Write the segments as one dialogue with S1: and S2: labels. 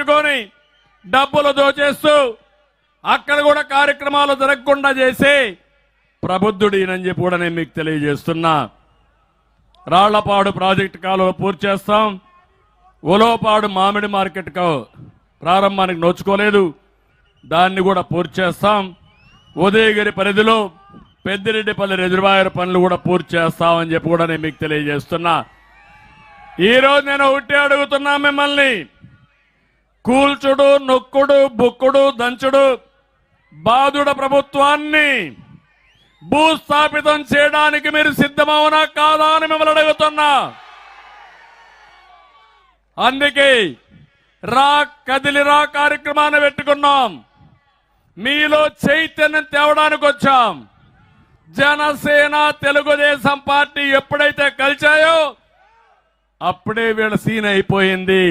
S1: పెట్టుకొని డబ్బులు దోచేస్తూ అక్కడ కూడా కార్యక్రమాలు జరగకుండా చేసి ప్రబుద్ధుడినని చెప్పి కూడా నేను మీకు తెలియజేస్తున్నా. రాళ్లపాడు ప్రాజెక్టు కాలువ పూర్తి చేస్తాం. ఉలవపాడు మామిడి మార్కెట్ ప్రారంభానికి నోచుకోలేదు, దాన్ని కూడా పూర్తి చేస్తాం. ఉదయగిరి పరిధిలో పెద్దిరెడ్డిపల్లి రిజర్వాయర్ పనులు కూడా పూర్తి చేస్తామని చెప్పి కూడా నేను మీకు తెలియజేస్తున్నా. ఈరోజు నేను ఒకటి అడుగుతున్నా మిమ్మల్ని, కూల్చుడు నొక్కుడు బుక్కుడు దంచుడు బాధుడ ప్రభుత్వాన్ని భూస్థాపితం చేయడానికి మీరు సిద్ధమవునా కాదా అని మిమ్మల్ని అడుగుతున్నా. అందుకే రా కదిలిరా కార్యక్రమాన్ని పెట్టుకున్నాం. మీలో చైతన్యం తేవడానికి వచ్చాం. జనసేన తెలుగుదేశం పార్టీ ఎప్పుడైతే కలిచాయో అప్పుడే వీళ్ళ సీన్ అయిపోయింది,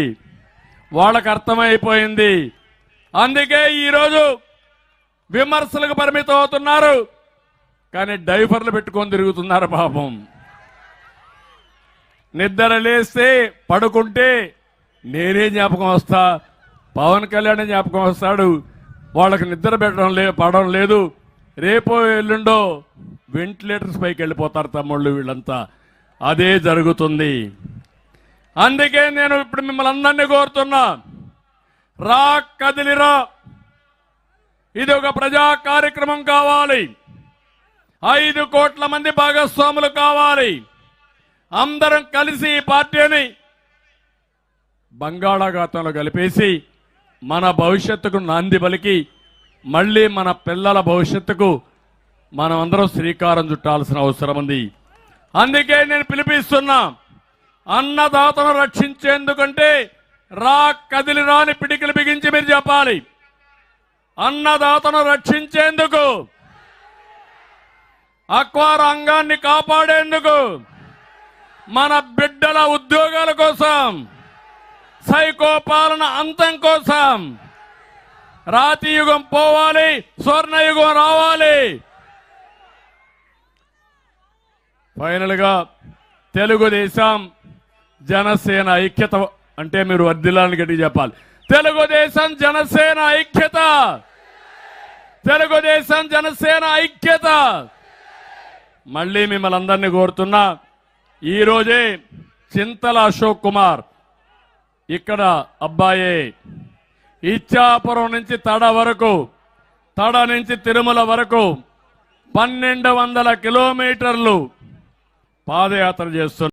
S1: వాళ్ళకు అర్థమైపోయింది. అందుకే ఈరోజు విమర్శలకు పరిమితం అవుతున్నారు, కానీ డైఫర్లు పెట్టుకొని తిరుగుతున్నారు. పాపం నిద్ర లేస్తే పడుకుంటే నేనే జ్ఞాపకం వస్తా, పవన్ కళ్యాణ్ జ్ఞాపకం వస్తాడు. వాళ్ళకి నిద్ర పడడం లేదు. రేపో ఎల్లుండో వెంటిలేటర్స్ పైకి వెళ్ళిపోతారు తమ్ముళ్ళు వీళ్ళంతా. అదే జరుగుతుంది. అందుకే నేను ఇప్పుడు మిమ్మల్ని అందరినీ కోరుతున్నా, రా కదిలిరా. ఇది ఒక ప్రజా కార్యక్రమం కావాలి. 5 కోట్ల మంది భాగస్వాములు కావాలి. అందరం కలిసి ఈ పార్టీని బంగాళాఖాతంలో కలిపేసి మన భవిష్యత్తుకు నాంది పలికి మళ్ళీ మన పిల్లల భవిష్యత్తుకు మనం అందరం శ్రీకారం చుట్టాల్సిన అవసరం ఉంది. అందుకే నేను పిలిపిస్తున్నా, అన్నదాతను రక్షించేందుకంటే రా కదిలి రాని పిడికిలు బిగించి మీరు చెప్పాలి. అన్నదాతను రక్షించేందుకు, అక్వా రంగాన్ని కాపాడేందుకు, మన బిడ్డల ఉద్యోగాల కోసం, సైకో పాలన అంతం కోసం రాతి యుగం పోవాలి, స్వర్ణయుగం రావాలి. ఫైనల్ గా తెలుగుదేశం జనసేన ఐక్యత అంటే మీరు వర్ధిల్లాలని గట్టి చెప్పాలి. తెలుగుదేశం జనసేన ఐక్యత, తెలుగుదేశం జనసేన ఐక్యత. మళ్ళీ మిమ్మల్ని అందరినీ కోరుతున్నా, ఈరోజే చింతల అశోక్ కుమార్ ఇక్కడ అబ్బాయే ఇచ్చాపురం నుంచి తడ వరకు, తడ నుంచి తిరుమల వరకు 1200 కిలోమీటర్లు పాదయాత్ర చేస్తున్నారు.